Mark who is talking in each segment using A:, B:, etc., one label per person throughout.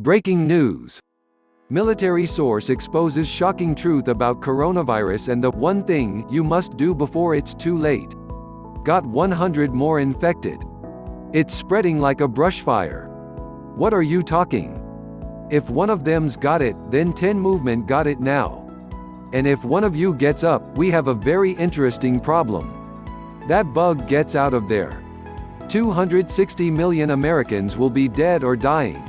A: Breaking news. Military source exposes shocking truth about coronavirus and the one thing you must do before it's too late. Got 100 more infected. It's spreading like a brushfire. What are you talking? If one of them's got it, then 10 movement got it now. And if one of you gets up, we have a very interesting problem. That bug gets out of there. 260 million Americans will be dead or dying.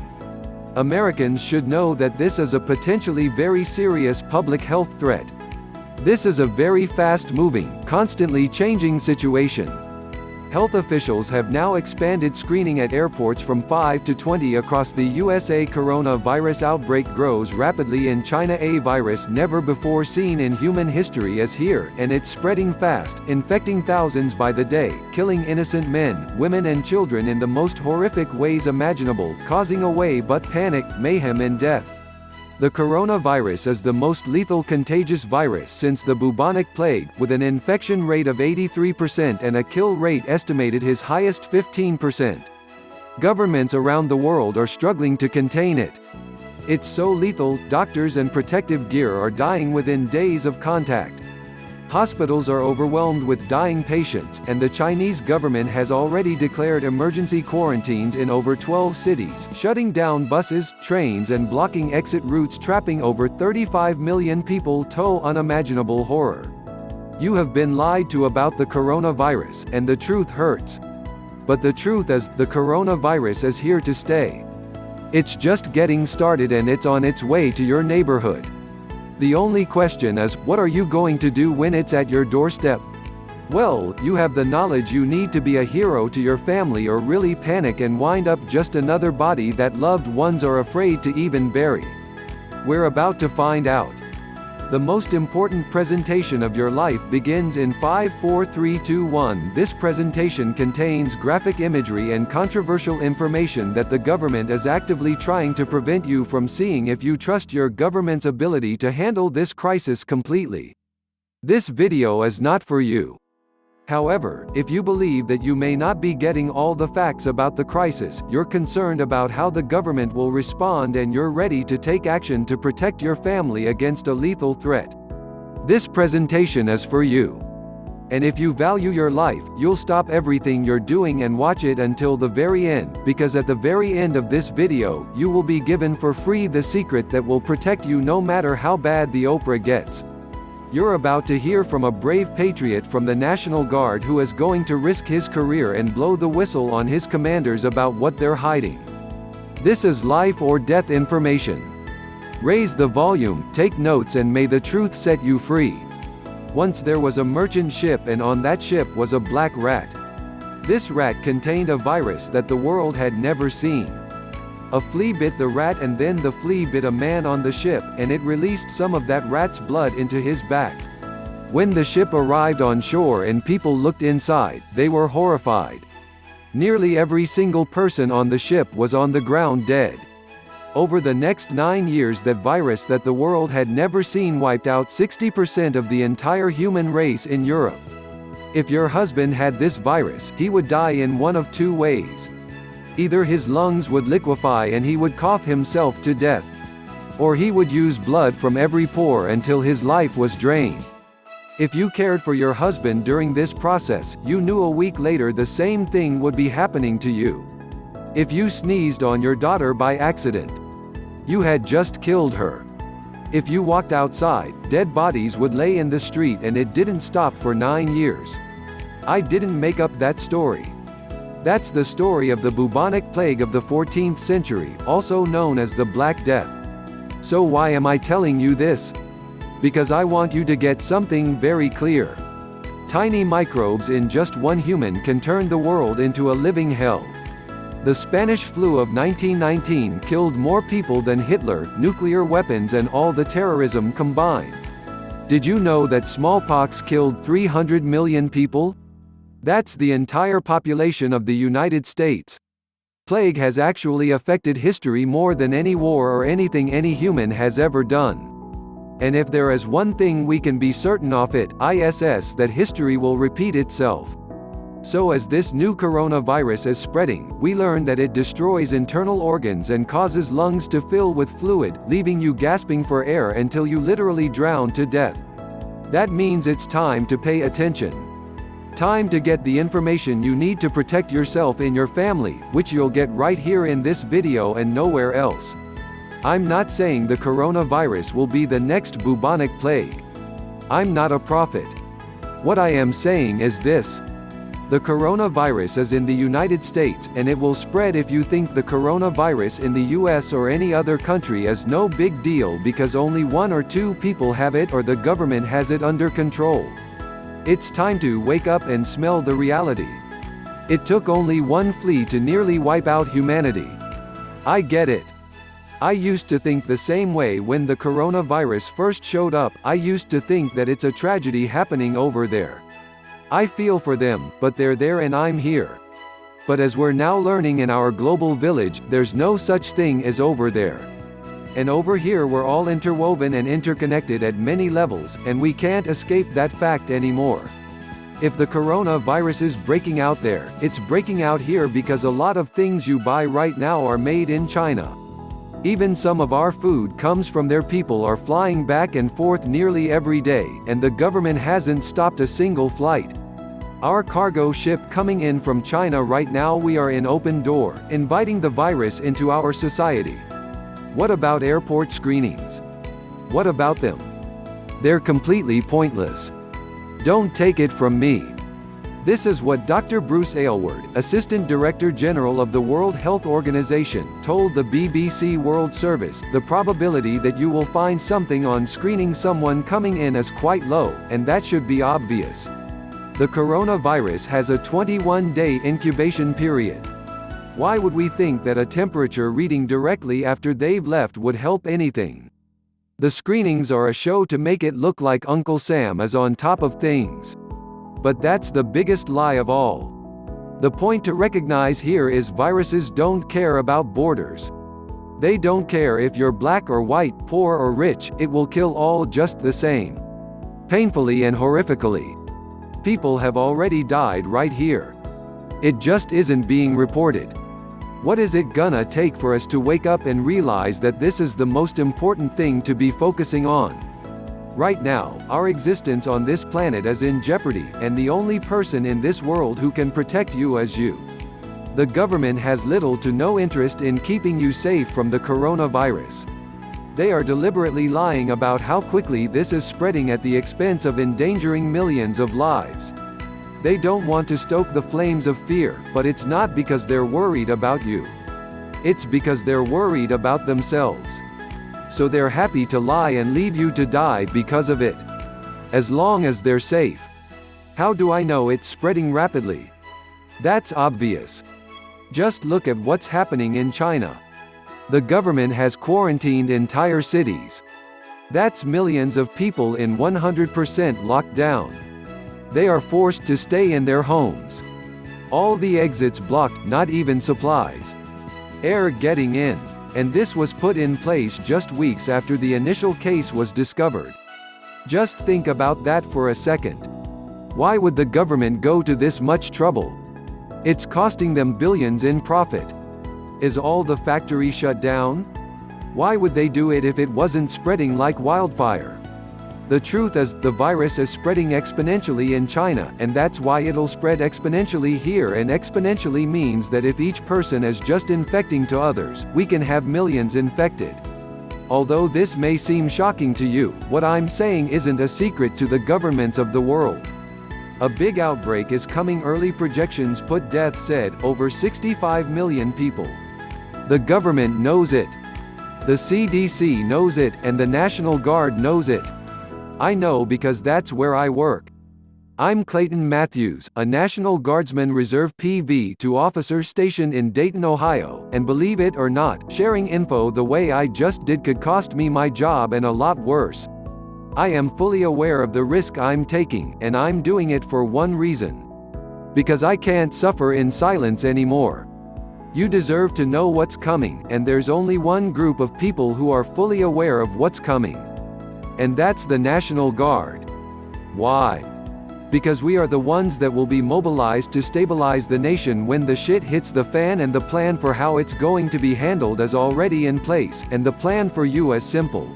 A: Americans should know that this is a potentially very serious public health threat. This is a very fast-moving, constantly changing situation. Health officials have now expanded screening at airports from 5 to 20 across the USA. Coronavirus outbreak grows rapidly in China. A virus never before seen in human history is here, and it's spreading fast, infecting thousands by the day, killing innocent men, women and children in the most horrific ways imaginable, causing away but panic, mayhem and death. The coronavirus is the most lethal contagious virus since the bubonic plague, with an infection rate of 83% and a kill rate estimated as high as 15%. Governments around the world are struggling to contain it. It's so lethal, doctors and protective gear are dying within days of contact. Hospitals are overwhelmed with dying patients, and the Chinese government has already declared emergency quarantines in over 12 cities, shutting down buses, trains and blocking exit routes, trapping over 35 million people to unimaginable horror. You have been lied to about the coronavirus, and the truth hurts. But the truth is, the coronavirus is here to stay. It's just getting started and it's on its way to your neighborhood. The only question is, what are you going to do when it's at your doorstep? Well, you have the knowledge you need to be a hero to your family or really panic and wind up just another body that loved ones are afraid to even bury. We're about to find out. The most important presentation of your life begins in 5, 4, 3, 2, 1. This presentation contains graphic imagery and controversial information that the government is actively trying to prevent you from seeing if you trust your government's ability to handle this crisis completely. This video is not for you. However, if you believe that you may not be getting all the facts about the crisis, you're concerned about how the government will respond and you're ready to take action to protect your family against a lethal threat, this presentation is for you. And if you value your life, you'll stop everything you're doing and watch it until the very end, because at the very end of this video, you will be given for free the secret that will protect you no matter how bad the Oprah gets. You're about to hear from a brave patriot from the National Guard who is going to risk his career and blow the whistle on his commanders about what they're hiding. This is life or death information. Raise the volume, take notes, and may the truth set you free. Once there was a merchant ship, and on that ship was a black rat. This rat contained a virus that the world had never seen. A flea bit the rat, and then the flea bit a man on the ship, and it released some of that rat's blood into his back. When the ship arrived on shore and people looked inside, they were horrified. Nearly every single person on the ship was on the ground dead. Over the next 9 years, that virus that the world had never seen wiped out 60% of the entire human race in Europe. If your husband had this virus, he would die in one of two ways. Either his lungs would liquefy and he would cough himself to death, or he would use blood from every pore until his life was drained. If you cared for your husband during this process, you knew a week later the same thing would be happening to you. If you sneezed on your daughter by accident, you had just killed her. If you walked outside, dead bodies would lay in the street, and it didn't stop for 9 years. I didn't make up that story. That's the story of the bubonic plague of the 14th century, also known as the Black Death. So why am I telling you this? Because I want you to get something very clear. Tiny microbes in just one human can turn the world into a living hell. The Spanish flu of 1919 killed more people than Hitler, nuclear weapons and all the terrorism combined. Did you know that smallpox killed 300 million people? That's the entire population of the United States. Plague has actually affected history more than any war or anything any human has ever done. And if there is one thing we can be certain of, it is that history will repeat itself. So as this new coronavirus is spreading, we learn that it destroys internal organs and causes lungs to fill with fluid, leaving you gasping for air until you literally drown to death. That means it's time to pay attention. Time to get the information you need to protect yourself and your family, which you'll get right here in this video and nowhere else. I'm not saying the coronavirus will be the next bubonic plague. I'm not a prophet. What I am saying is this. The coronavirus is in the United States, and it will spread. If you think the coronavirus in the US or any other country is no big deal because only 1 or 2 people have it or the government has it under control. It's time to wake up and smell the reality. It took only one flea to nearly wipe out humanity. I get it. I used to think the same way when the coronavirus first showed up. I used to think that it's a tragedy happening over there. I feel for them, but they're there and I'm here. But as we're now learning in our global village, there's no such thing as over there. And over here we're all interwoven and interconnected at many levels, and we can't escape that fact anymore. If the coronavirus is breaking out there, it's breaking out here because a lot of things you buy right now are made in China. Even some of our food comes from there. People are flying back and forth nearly every day, and the government hasn't stopped a single flight. Our cargo ship coming in from China right now, we are in open door, inviting the virus into our society. What about airport screenings? What about them? They're completely pointless. Don't take it from me. This is what Dr. Bruce Aylward, Assistant Director General of the World Health Organization, told the BBC World Service. The probability that you will find something on screening someone coming in is quite low, and that should be obvious. The coronavirus has a 21-day incubation period. Why would we think that a temperature reading directly after they've left would help anything? The screenings are a show to make it look like Uncle Sam is on top of things. But that's the biggest lie of all. The point to recognize here is viruses don't care about borders. They don't care if you're black or white, poor or rich, it will kill all just the same. Painfully and horrifically. People have already died right here. It just isn't being reported. What is it gonna take for us to wake up and realize that this is the most important thing to be focusing on? Right now, our existence on this planet is in jeopardy, and the only person in this world who can protect you is you. The government has little to no interest in keeping you safe from the coronavirus. They are deliberately lying about how quickly this is spreading at the expense of endangering millions of lives. They don't want to stoke the flames of fear, but it's not because they're worried about you. It's because they're worried about themselves. So they're happy to lie and leave you to die because of it. As long as they're safe. How do I know it's spreading rapidly? That's obvious. Just look at what's happening in China. The government has quarantined entire cities. That's millions of people in 100% lockdown. They are forced to stay in their homes. All the exits blocked, not even supplies. Air getting in. And this was put in place just weeks after the initial case was discovered. Just think about that for a second. Why would the government go to this much trouble? It's costing them billions in profit. Is all the factories shut down? Why would they do it if it wasn't spreading like wildfire? The truth is, the virus is spreading exponentially in China, and that's why it'll spread exponentially here, and exponentially means that if each person is just infecting to others, we can have millions infected. Although this may seem shocking to you, what I'm saying isn't a secret to the governments of the world. A big outbreak is coming. Early projections put death said over 65 million people. The government knows it. The CDC knows it, and the National Guard knows it. I know because that's where I work. I'm Clayton Matthews, a National Guardsman Reserve PV2 officer stationed in Dayton, Ohio, and believe it or not, sharing info the way I just did could cost me my job and a lot worse. I am fully aware of the risk I'm taking, and I'm doing it for one reason. Because I can't suffer in silence anymore. You deserve to know what's coming, and there's only one group of people who are fully aware of what's coming. And that's the National Guard. Why? Because we are the ones that will be mobilized to stabilize the nation when the shit hits the fan, and the plan for how it's going to be handled is already in place, and the plan for you is simple.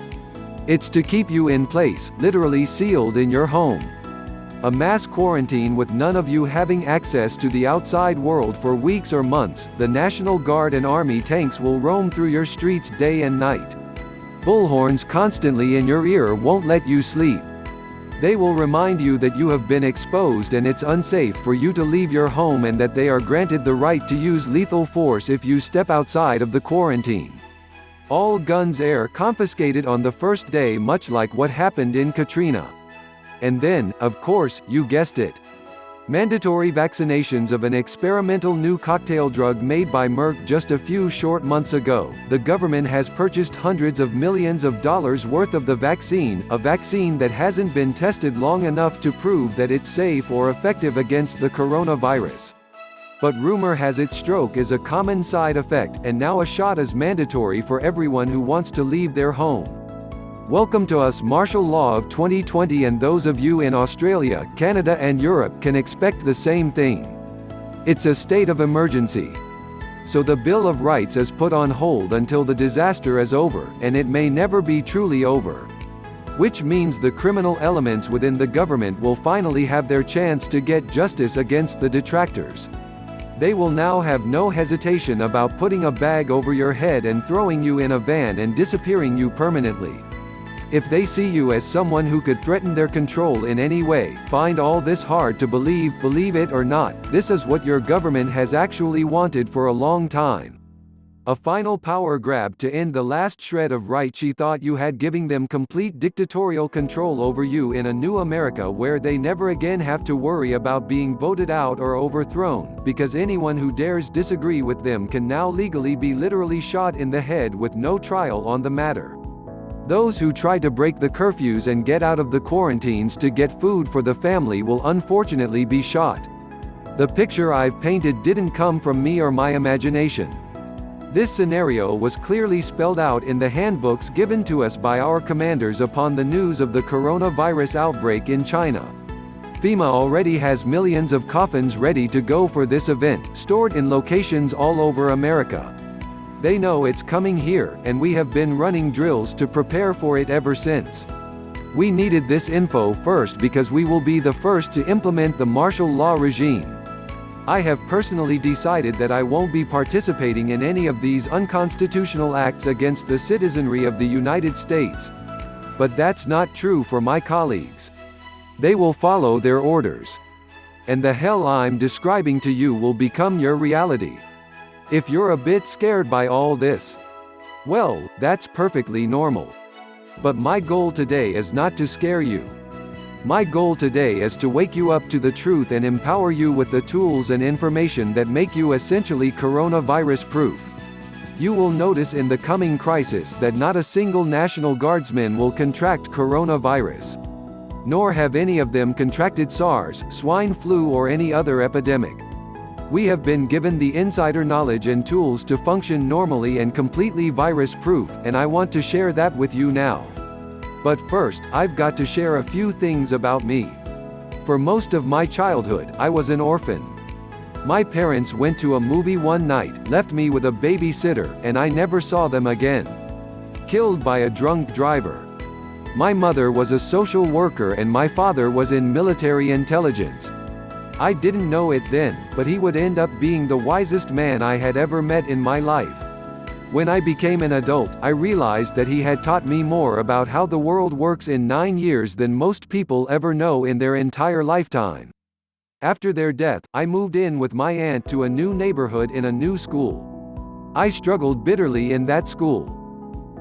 A: It's to keep you in place, literally sealed in your home. A mass quarantine with none of you having access to the outside world for weeks or months. The National Guard and Army tanks will roam through your streets day and night. Bullhorns constantly in your ear won't let you sleep. They will remind you that you have been exposed and it's unsafe for you to leave your home, and that they are granted the right to use lethal force if you step outside of the quarantine. All guns are confiscated on the first day, much like what happened in Katrina. And then, of course, you guessed it. Mandatory vaccinations of an experimental new cocktail drug made by Merck just a few short months ago. The government has purchased hundreds of millions of dollars worth of the vaccine, a vaccine that hasn't been tested long enough to prove that it's safe or effective against the coronavirus. But rumor has it stroke is a common side effect, and now a shot is mandatory for everyone who wants to leave their home. Welcome to us. Martial law of 2020, and those of you in Australia, Canada and Europe can expect the same thing. It's a state of emergency. So the Bill of Rights is put on hold until the disaster is over, and it may never be truly over. Which means the criminal elements within the government will finally have their chance to get justice against the detractors. They will now have no hesitation about putting a bag over your head and throwing you in a van and disappearing you permanently. If they see you as someone who could threaten their control in any way, find all this hard to believe it or not, this is what your government has actually wanted for a long time. A final power grab to end the last shred of right she thought you had, giving them complete dictatorial control over you in a new America where they never again have to worry about being voted out or overthrown, because anyone who dares disagree with them can now legally be literally shot in the head with no trial on the matter. Those who try to break the curfews and get out of the quarantines to get food for the family will unfortunately be shot. The picture I've painted didn't come from me or my imagination. This scenario was clearly spelled out in the handbooks given to us by our commanders upon the news of the coronavirus outbreak in China. FEMA already has millions of coffins ready to go for this event, stored in locations all over America. They know it's coming here, and we have been running drills to prepare for it ever since. We needed this info first because we will be the first to implement the martial law regime. I have personally decided that I won't be participating in any of these unconstitutional acts against the citizenry of the United States. But that's not true for my colleagues. They will follow their orders. And the hell I'm describing to you will become your reality. If you're a bit scared by all this, well, that's perfectly normal. But my goal today is not to scare you. My goal today is to wake you up to the truth and empower you with the tools and information that make you essentially coronavirus-proof. You will notice in the coming crisis that not a single National Guardsman will contract coronavirus. Nor have any of them contracted SARS, swine flu or any other epidemic. We have been given the insider knowledge and tools to function normally and completely virus-proof, and I want to share that with you now. But first, I've got to share a few things about me. For most of my childhood, I was an orphan. My parents went to a movie one night, left me with a babysitter, and I never saw them again. Killed by a drunk driver. My mother was a social worker and my father was in military intelligence. I didn't know it then, but he would end up being the wisest man I had ever met in my life. When I became an adult, I realized that he had taught me more about how the world works in 9 years than most people ever know in their entire lifetime. After their death, I moved in with my aunt to a new neighborhood in a new school. I struggled bitterly in that school.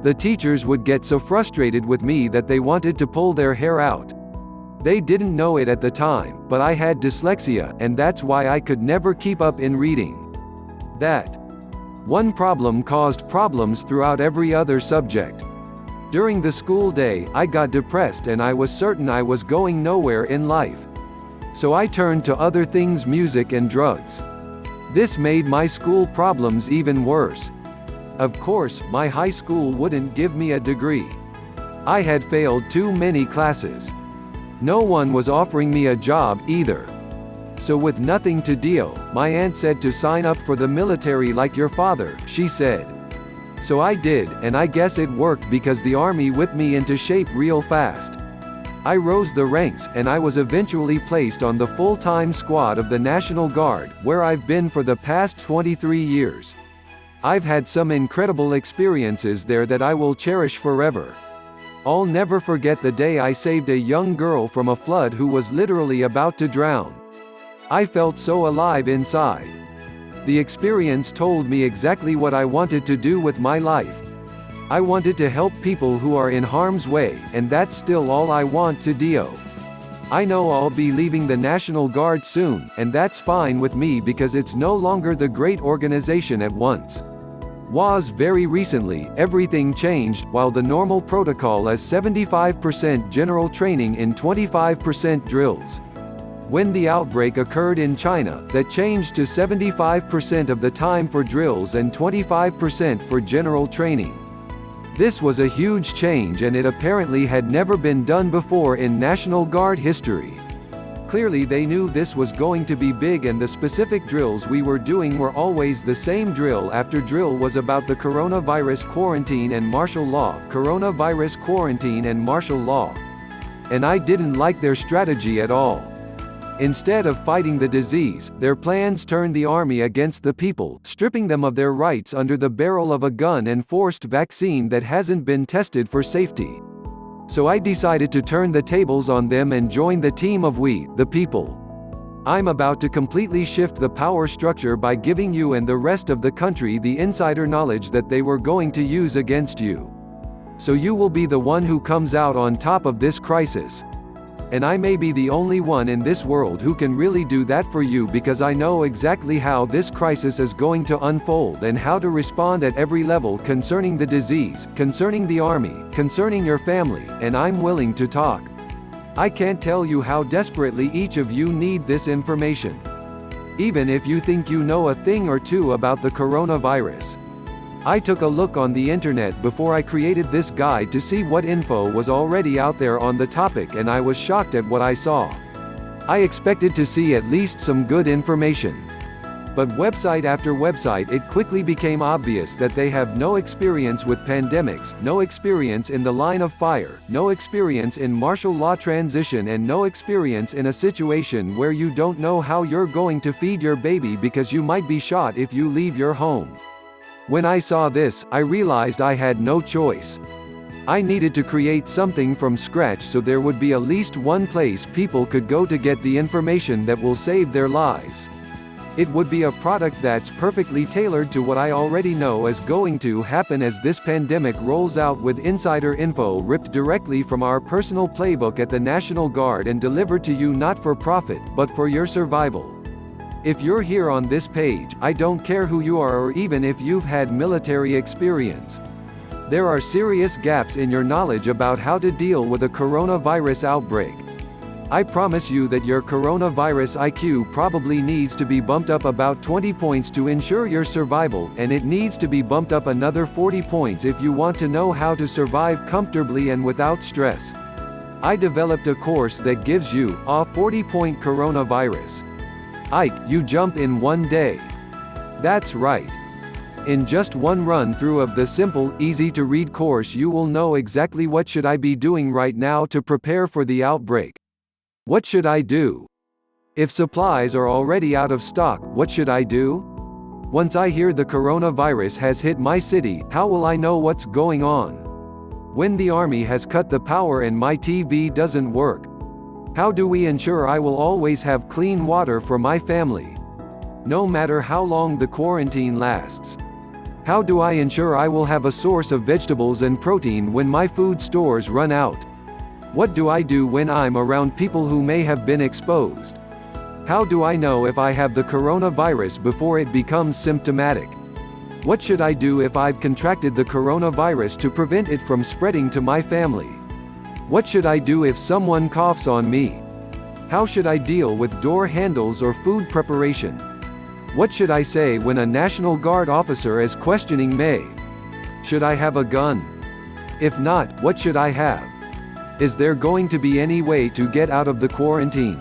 A: The teachers would get so frustrated with me that they wanted to pull their hair out. They didn't know it at the time, but I had dyslexia, and that's why I could never keep up in reading. That one problem caused problems throughout every other subject. During the school day, I got depressed and I was certain I was going nowhere in life. So I turned to other things, music and drugs. This made my school problems even worse. Of course, my high school wouldn't give me a degree. I had failed too many classes. No one was offering me a job, either. So with nothing to do, my aunt said to sign up for the military like your father, she said. So I did, and I guess it worked because the army whipped me into shape real fast. I rose the ranks, and I was eventually placed on the full-time squad of the National Guard, where I've been for the past 23 years. I've had some incredible experiences there that I will cherish forever. I'll never forget the day I saved a young girl from a flood who was literally about to drown. I felt so alive inside. The experience told me exactly what I wanted to do with my life. I wanted to help people who are in harm's way, and that's still all I want to do. I know I'll be leaving the National Guard soon, and that's fine with me because it's no longer the great organization it once was. Very recently, everything changed. While the normal protocol is 75% general training in 25% drills. When the outbreak occurred in China, that changed to 75% of the time for drills and 25% for general training. This was a huge change, and it apparently had never been done before in National Guard history. Clearly they knew this was going to be big, and the specific drills we were doing were always the same. Drill after drill was about the coronavirus quarantine and martial law, coronavirus quarantine and martial law. And I didn't like their strategy at all. Instead of fighting the disease, their plans turned the army against the people, stripping them of their rights under the barrel of a gun and forced vaccine that hasn't been tested for safety. So I decided to turn the tables on them and join the team of we, the people. I'm about to completely shift the power structure by giving you and the rest of the country the insider knowledge that they were going to use against you. So you will be the one who comes out on top of this crisis. And I may be the only one in this world who can really do that for you, because I know exactly how this crisis is going to unfold and how to respond at every level concerning the disease, concerning the army, concerning your family, and I'm willing to talk. I can't tell you how desperately each of you need this information. Even if you think you know a thing or two about the coronavirus. I took a look on the internet before I created this guide to see what info was already out there on the topic, and I was shocked at what I saw. I expected to see at least some good information. But website after website, it quickly became obvious that they have no experience with pandemics, no experience in the line of fire, no experience in martial law transition, and no experience in a situation where you don't know how you're going to feed your baby because you might be shot if you leave your home. When I saw this, I realized I had no choice. I needed to create something from scratch so there would be at least one place people could go to get the information that will save their lives. It would be a product that's perfectly tailored to what I already know is going to happen as this pandemic rolls out, with insider info ripped directly from our personal playbook at the National Guard and delivered to you not for profit, but for your survival. If you're here on this page, I don't care who you are or even if you've had military experience. There are serious gaps in your knowledge about how to deal with a coronavirus outbreak. I promise you that your coronavirus IQ probably needs to be bumped up about 20 points to ensure your survival, and it needs to be bumped up another 40 points if you want to know how to survive comfortably and without stress. I developed a course that gives you a 40-point coronavirus Ike, you jump in one day. That's right. In just one run-through of the simple, easy-to-read course, you will know exactly what should I be doing right now to prepare for the outbreak. What should I do? If supplies are already out of stock, what should I do? Once I hear the coronavirus has hit my city, how will I know what's going on? When the army has cut the power and my TV doesn't work, how do we ensure I will always have clean water for my family, no matter how long the quarantine lasts? How do I ensure I will have a source of vegetables and protein when my food stores run out? What do I do when I'm around people who may have been exposed? How do I know if I have the coronavirus before it becomes symptomatic? What should I do if I've contracted the coronavirus to prevent it from spreading to my family? What should I do if someone coughs on me? How should I deal with door handles or food preparation? What should I say when a National Guard officer is questioning me? Should I have a gun? If not, what should I have? Is there going to be any way to get out of the quarantine?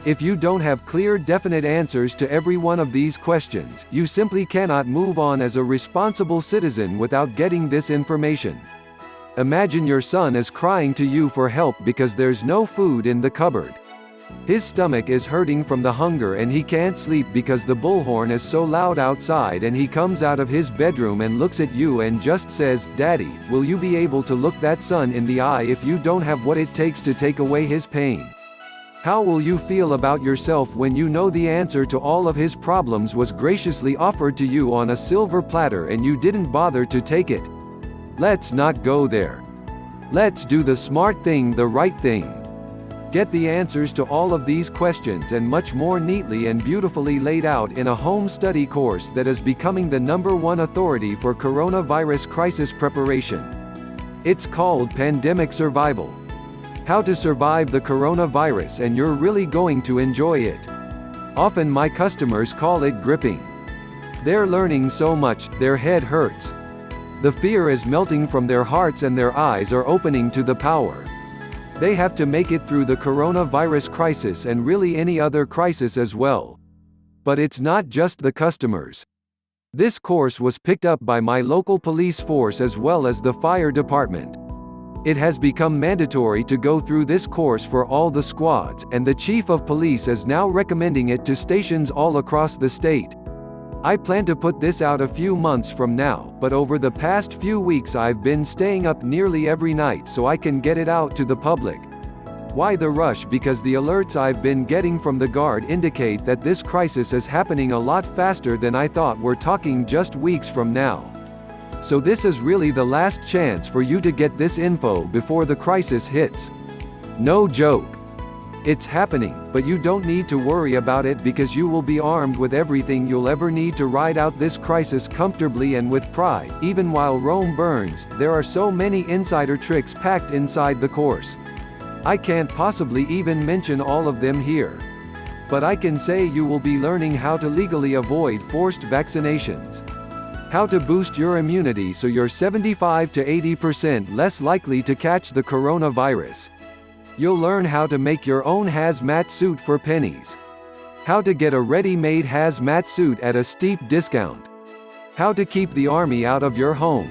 A: If you don't have clear, definite answers to every one of these questions, you simply cannot move on as a responsible citizen without getting this information. Imagine your son is crying to you for help because there's no food in the cupboard. His stomach is hurting from the hunger and he can't sleep because the bullhorn is so loud outside, and he comes out of his bedroom and looks at you and just says, "Daddy, will you be able to look that son in the eye if you don't have what it takes to take away his pain?" How will you feel about yourself when you know the answer to all of his problems was graciously offered to you on a silver platter and you didn't bother to take it? Let's not go there. Let's do the smart thing, the right thing. Get the answers to all of these questions and much more neatly and beautifully laid out in a home study course that is becoming the #1 authority for coronavirus crisis preparation. It's called Pandemic Survival. How to survive the coronavirus, and you're really going to enjoy it. Often my customers call it gripping. They're learning so much, their head hurts. The fear is melting from their hearts and their eyes are opening to the power. They have to make it through the coronavirus crisis and really any other crisis as well. But it's not just the customers. This course was picked up by my local police force as well as the fire department. It has become mandatory to go through this course for all the squads, and the chief of police is now recommending it to stations all across the state. I plan to put this out a few months from now, but over the past few weeks I've been staying up nearly every night so I can get it out to the public. Why the rush? Because the alerts I've been getting from the Guard indicate that this crisis is happening a lot faster than I thought. We're talking just weeks from now. So this is really the last chance for you to get this info before the crisis hits. No joke. It's happening, but you don't need to worry about it because you will be armed with everything you'll ever need to ride out this crisis comfortably and with pride. Even while Rome burns, there are so many insider tricks packed inside the course. I can't possibly even mention all of them here. But I can say you will be learning how to legally avoid forced vaccinations. How to boost your immunity so you're 75 to 80% less likely to catch the coronavirus. You'll learn how to make your own hazmat suit for pennies. How to get a ready-made hazmat suit at a steep discount. How to keep the army out of your home.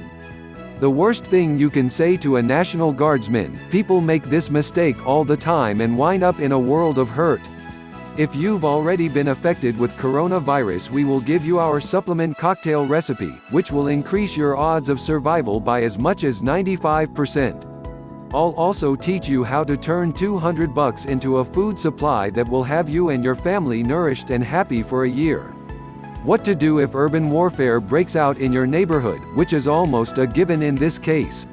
A: The worst thing you can say to a National Guardsman: people make this mistake all the time and wind up in a world of hurt. If you've already been affected with coronavirus, we will give you our supplement cocktail recipe, which will increase your odds of survival by as much as 95%. I'll also teach you how to turn $200 into a food supply that will have you and your family nourished and happy for a year. What to do if urban warfare breaks out in your neighborhood, which is almost a given in this case.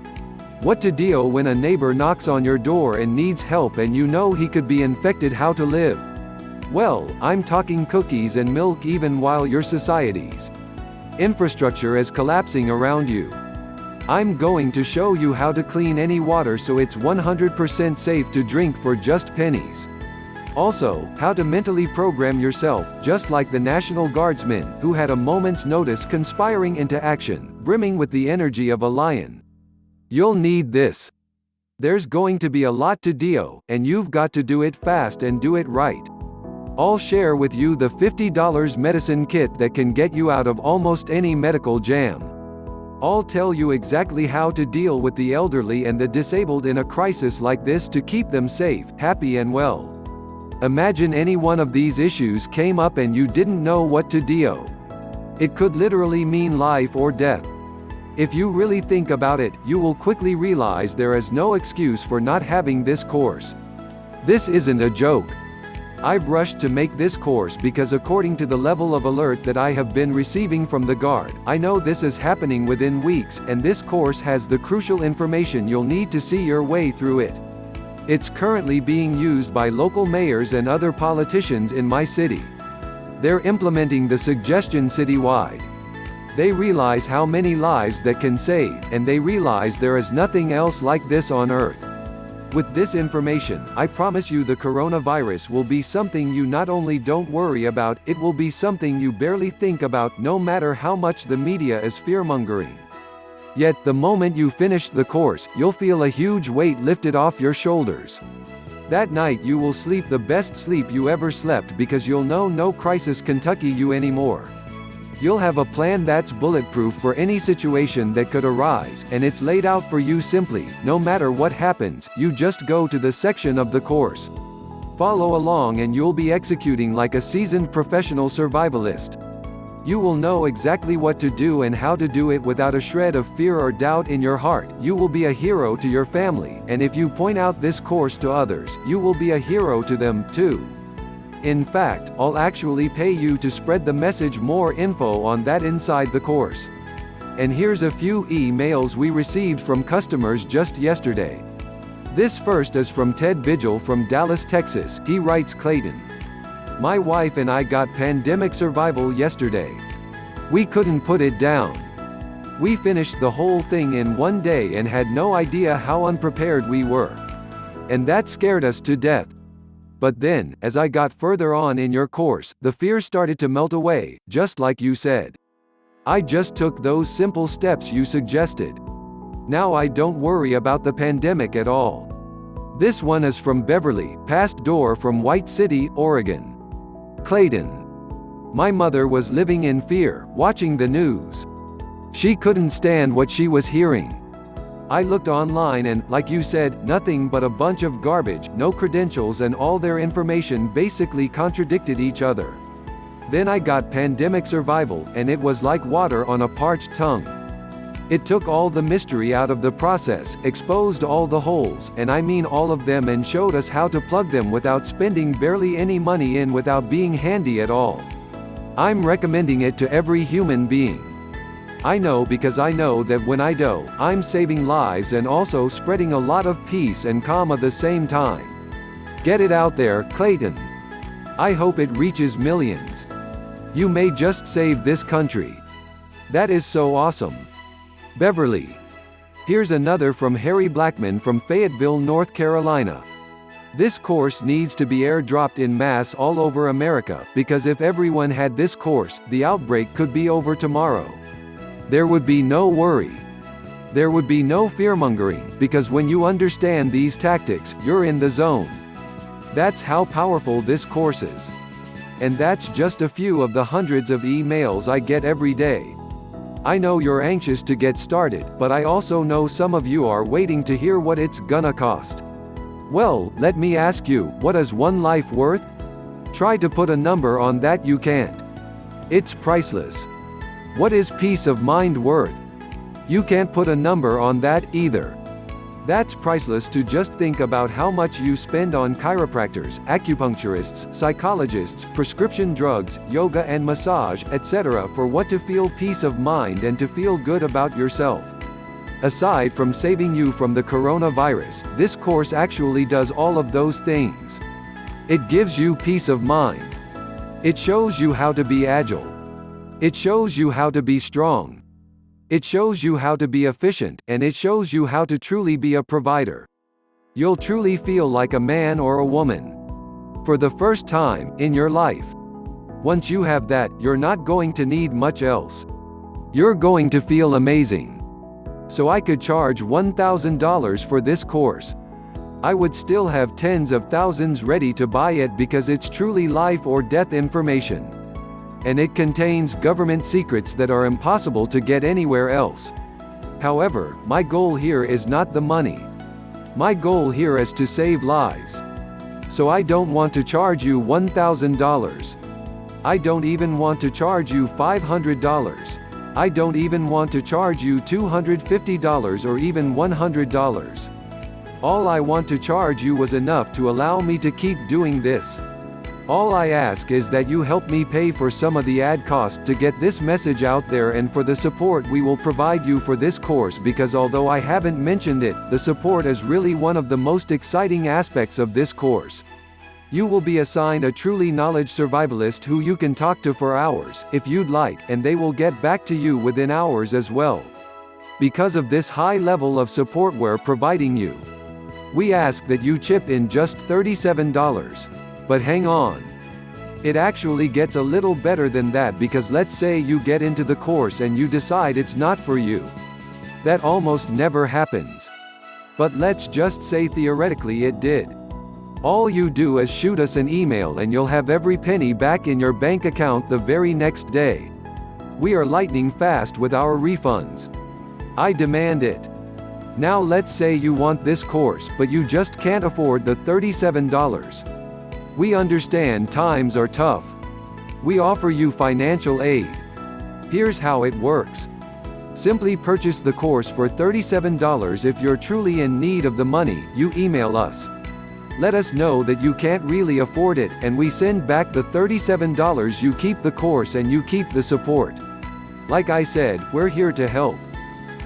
A: What to do when a neighbor knocks on your door and needs help and you know he could be infected. How to live. Well, I'm talking cookies and milk even while your society's infrastructure is collapsing around you. I'm going to show you how to clean any water so it's 100% safe to drink for just pennies. Also, how to mentally program yourself, just like the National Guardsmen, who had a moment's notice conspiring into action, brimming with the energy of a lion. You'll need this. There's going to be a lot to do, and you've got to do it fast and do it right. I'll share with you the $50 medicine kit that can get you out of almost any medical jam. I'll tell you exactly how to deal with the elderly and the disabled in a crisis like this to keep them safe, happy and well. Imagine any one of these issues came up and you didn't know what to do. It could literally mean life or death. If you really think about it, you will quickly realize there is no excuse for not having this course. This isn't a joke. I've rushed to make this course because according to the level of alert that I have been receiving from the Guard, I know this is happening within weeks, and this course has the crucial information you'll need to see your way through it. It's currently being used by local mayors and other politicians in my city. They're implementing the suggestion citywide. They realize how many lives that can save, and they realize there is nothing else like this on Earth. With this information, I promise you the coronavirus will be something you not only don't worry about, it will be something you barely think about, no matter how much the media is fearmongering. Yet, the moment you finish the course, you'll feel a huge weight lifted off your shoulders. That night you will sleep the best sleep you ever slept because you'll know no crisis can touch you anymore. You'll have a plan that's bulletproof for any situation that could arise, and it's laid out for you simply. No matter what happens, you just go to the section of the course. Follow along and you'll be executing like a seasoned professional survivalist. You will know exactly what to do and how to do it without a shred of fear or doubt in your heart. You will be a hero to your family, and if you point out this course to others, you will be a hero to them, too. In fact, I'll actually pay you to spread the message. More info on that inside the course. And here's a few emails we received from customers just yesterday. This first is from Ted Vigil from Dallas, Texas. He writes, Clayton, my wife and I got pandemic survival yesterday. We couldn't put it down. We finished the whole thing in one day and had no idea how unprepared we were. And that scared us to death. But then, as I got further on in your course, the fear started to melt away, just like you said. I just took those simple steps you suggested. Now I don't worry about the pandemic at all. This one is from Beverly, past door from White City, Oregon. Clayton, my mother was living in fear, watching the news. She couldn't stand what she was hearing. I looked online and, like you said, nothing but a bunch of garbage, no credentials, and all their information basically contradicted each other. Then I got pandemic survival, and it was like water on a parched tongue. It took all the mystery out of the process, exposed all the holes, and I mean all of them, and showed us how to plug them without spending barely any money in, without being handy at all. I'm recommending it to every human being. I know because I know that when I do, I'm saving lives and also spreading a lot of peace and calm at the same time. Get it out there, Clayton. I hope it reaches millions. You may just save this country. That is so awesome. Beverly. Here's another from Harry Blackman from Fayetteville, North Carolina. This course needs to be airdropped in mass all over America, because if everyone had this course, the outbreak could be over tomorrow. There would be no worry. There would be no fearmongering, because when you understand these tactics, you're in the zone. That's how powerful this course is. And that's just a few of the hundreds of emails I get every day. I know you're anxious to get started, but I also know some of you are waiting to hear what it's gonna cost. Well, let me ask you, what is one life worth? Try to put a number on that. You can't. It's priceless. What is peace of mind worth? You can't put a number on that either. That's priceless. To just think about how much you spend on chiropractors, acupuncturists, psychologists, prescription drugs, yoga and massage, etc. for what? To feel peace of mind and to feel good about yourself. Aside from saving you from the coronavirus, this course actually does all of those things. It gives you peace of mind. It shows you how to be agile. It shows you how to be strong. It shows you how to be efficient, and it shows you how to truly be a provider. You'll truly feel like a man or a woman. For the first time in your life. Once you have that, you're not going to need much else. You're going to feel amazing. So I could charge $1,000 for this course. I would still have tens of thousands ready to buy it because it's truly life or death information. And it contains government secrets that are impossible to get anywhere else. However, my goal here is not the money. My goal here is to save lives. So I don't want to charge you $1,000. I don't even want to charge you $500. I don't even want to charge you $250 or even $100. All I want to charge you was enough to allow me to keep doing this. All I ask is that you help me pay for some of the ad cost to get this message out there, and for the support we will provide you for this course, because although I haven't mentioned it, the support is really one of the most exciting aspects of this course. You will be assigned a truly knowledge survivalist who you can talk to for hours, if you'd like, and they will get back to you within hours as well. Because of this high level of support we're providing you, we ask that you chip in just $37. But hang on. It actually gets a little better than that, because let's say you get into the course and you decide it's not for you. That almost never happens. But let's just say theoretically it did. All you do is shoot us an email and you'll have every penny back in your bank account the very next day. We are lightning fast with our refunds. I demand it. Now let's say you want this course but you just can't afford the $37. We understand times are tough. We offer you financial aid. Here's how it works. Simply purchase the course for $37. If you're truly in need of the money, you email us. Let us know that you can't really afford it, and we send back the $37. You keep the course and you keep the support. Like I said, we're here to help.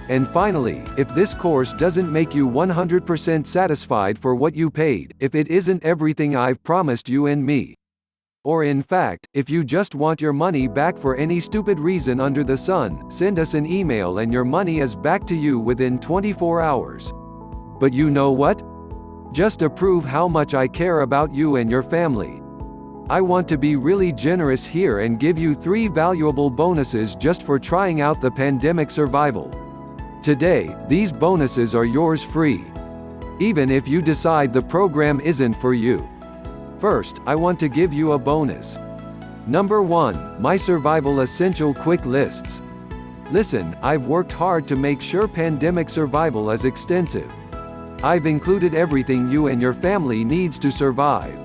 A: And finally, if this course doesn't make you 100% satisfied for what you paid, if it isn't everything I've promised you and me, or in fact, if you just want your money back for any stupid reason under the sun, send us an email and your money is back to you within 24 hours. But you know what? Just to prove how much I care about you and your family, I want to be really generous here and give you 3 valuable bonuses just for trying out the pandemic survival. Today, these bonuses are yours free, even if you decide the program isn't for you. First, I want to give you a bonus. Number 1, my survival essential quick lists. Listen, I've worked hard to make sure pandemic survival is extensive. I've included everything you and your family needs to survive.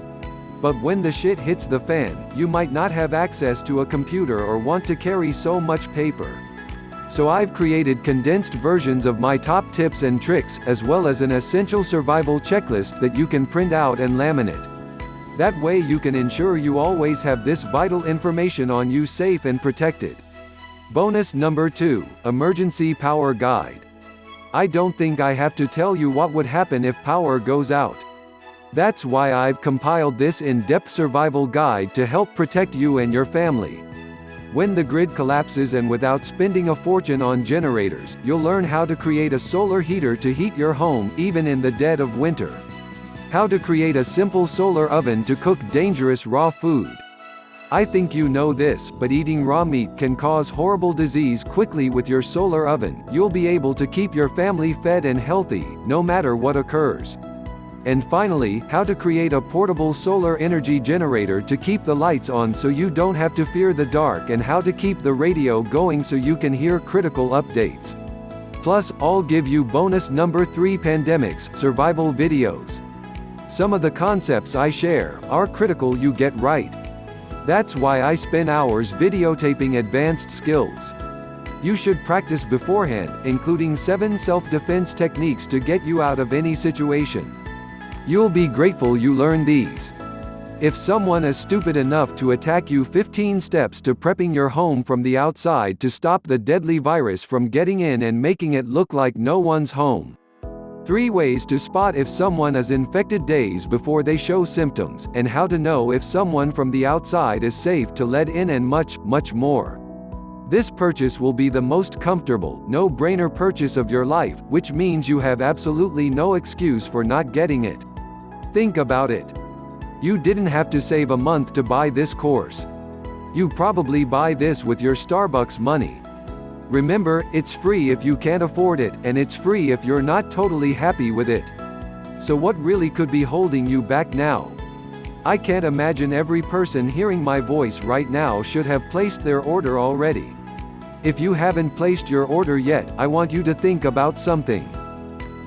A: But when the shit hits the fan, you might not have access to a computer or want to carry so much paper. So I've created condensed versions of my top tips and tricks, as well as an essential survival checklist that you can print out and laminate. That way you can ensure you always have this vital information on you safe and protected. Bonus number 2, Emergency Power Guide. I don't think I have to tell you what would happen if power goes out. That's why I've compiled this in-depth survival guide to help protect you and your family. When the grid collapses and without spending a fortune on generators, you'll learn how to create a solar heater to heat your home even in the dead of winter. How to create a simple solar oven to cook dangerous raw food. I think you know this, but eating raw meat can cause horrible disease quickly. With your solar oven, you'll be able to keep your family fed and healthy, no matter what occurs. And finally, how to create a portable solar energy generator to keep the lights on so you don't have to fear the dark, and how to keep the radio going so you can hear critical updates. Plus, I'll give you bonus number 3, pandemics survival videos. Some of the concepts I share are critical you get right. That's why I spend hours videotaping advanced skills you should practice beforehand, including 7 self-defense techniques to get you out of any situation. You'll be grateful you learned these. If someone is stupid enough to attack you, 15 steps to prepping your home from the outside to stop the deadly virus from getting in and making it look like no one's home. 3 ways to spot if someone is infected days before they show symptoms, and how to know if someone from the outside is safe to let in, and much, much more. This purchase will be the most comfortable, no-brainer purchase of your life, which means you have absolutely no excuse for not getting it. Think about it. You didn't have to save a month to buy this course. You probably buy this with your Starbucks money. Remember, it's free if you can't afford it, and it's free if you're not totally happy with it. So what really could be holding you back now? I can't imagine every person hearing my voice right now should have placed their order already. If you haven't placed your order yet, I want you to think about something.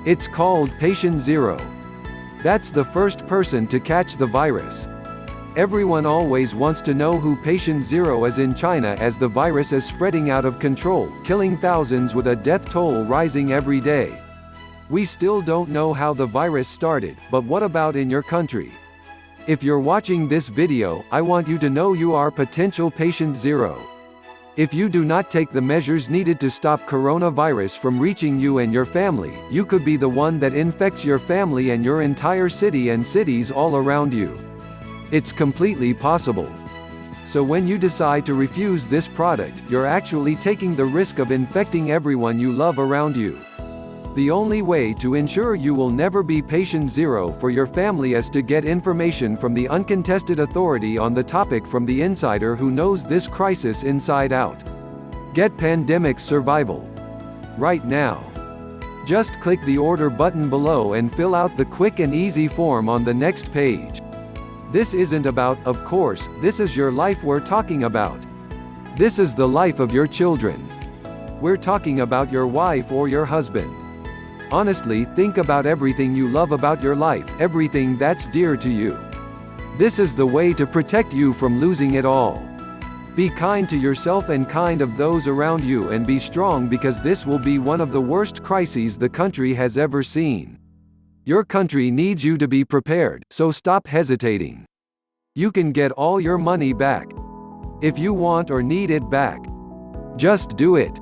A: It's called Patient Zero. That's the first person to catch the virus. Everyone always wants to know who Patient Zero is in China, as the virus is spreading out of control, killing thousands with a death toll rising every day. We still don't know how the virus started, but what about in your country? If you're watching this video, I want you to know you are potential Patient Zero. If you do not take the measures needed to stop coronavirus from reaching you and your family, you could be the one that infects your family and your entire city and cities all around you. It's completely possible. So when you decide to refuse this product, you're actually taking the risk of infecting everyone you love around you. The only way to ensure you will never be Patient Zero for your family is to get information from the uncontested authority on the topic from the insider who knows this crisis inside out. Get Pandemic Survival right now. Just click the order button below and fill out the quick and easy form on the next page. This isn't about, of course, this is your life we're talking about. This is the life of your children. We're talking about your wife or your husband. Honestly, think about everything you love about your life, everything that's dear to you. This is the way to protect you from losing it all. Be kind to yourself and kind of those around you, and be strong, because this will be one of the worst crises the country has ever seen. Your country needs you to be prepared, so stop hesitating. You can get all your money back. If you want or need it back, just do it.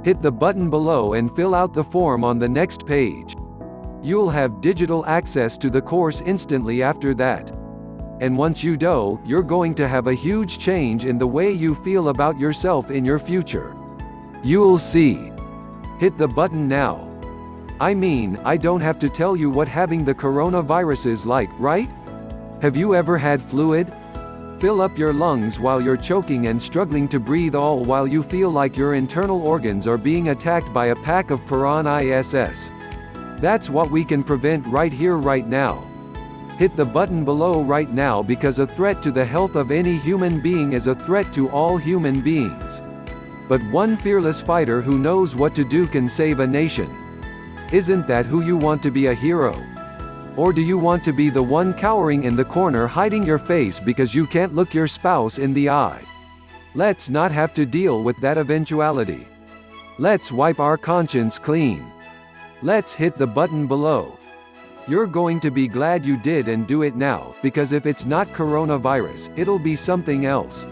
A: Hit the button below and fill out the form on the next page. You'll have digital access to the course instantly after that. And once you do, you're going to have a huge change in the way you feel about yourself in your future. You'll see. Hit the button now. I mean, I don't have to tell you what having the coronavirus is like, right? Have you ever had fluid? Fill up your lungs while you're choking and struggling to breathe, all while you feel like your internal organs are being attacked by a pack of piranhas. That's what we can prevent right here, right now. Hit the button below right now, because a threat to the health of any human being is a threat to all human beings. But one fearless fighter who knows what to do can save a nation. Isn't that who you want to be, a hero? Or do you want to be the one cowering in the corner, hiding your face because you can't look your spouse in the eye? Let's not have to deal with that eventuality. Let's wipe our conscience clean. Let's hit the button below. You're going to be glad you did, and do it now, because if it's not coronavirus, it'll be something else.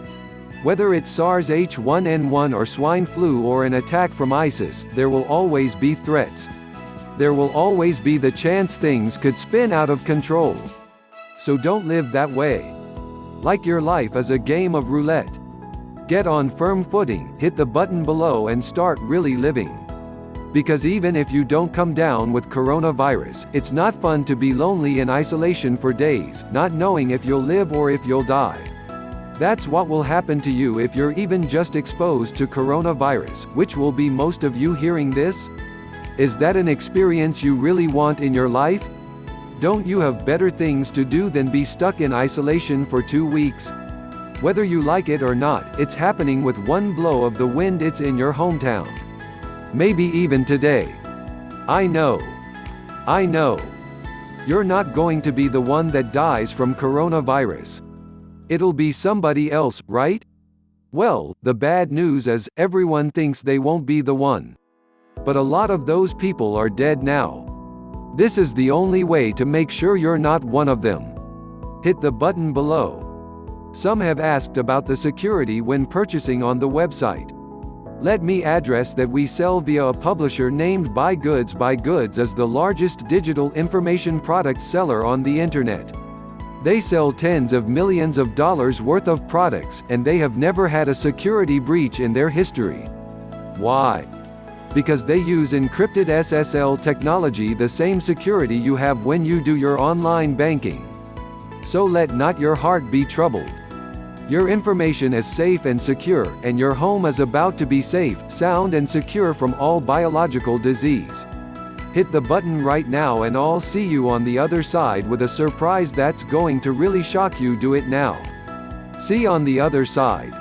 A: Whether it's SARS, H1N1 or swine flu or an attack from ISIS, there will always be threats. There will always be the chance things could spin out of control. So don't live that way. Like your life is a game of roulette. Get on firm footing, hit the button below and start really living. Because even if you don't come down with coronavirus, it's not fun to be lonely in isolation for days, not knowing if you'll live or if you'll die. That's what will happen to you if you're even just exposed to coronavirus, which will be most of you hearing this. Is that an experience you really want in your life? Don't you have better things to do than be stuck in isolation for 2 weeks? Whether you like it or not, it's happening with one blow of the wind. It's in your hometown. Maybe even today. I know. You're not going to be the one that dies from coronavirus. It'll be somebody else, right? Well, the bad news is, everyone thinks they won't be the one. But a lot of those people are dead now. This is the only way to make sure you're not one of them. Hit the button below. Some have asked about the security when purchasing on the website. Let me address that we sell via a publisher named Buy Goods. Buy Goods is the largest digital information product seller on the internet. They sell tens of millions of dollars worth of products, and they have never had a security breach in their history. Why? Because they use encrypted SSL technology, the same security you have when you do your online banking. So let not your heart be troubled. Your information is safe and secure, and your home is about to be safe, sound and secure from all biological disease. Hit the button right now and I'll see you on the other side with a surprise that's going to really shock you. Do it now. See you on the other side.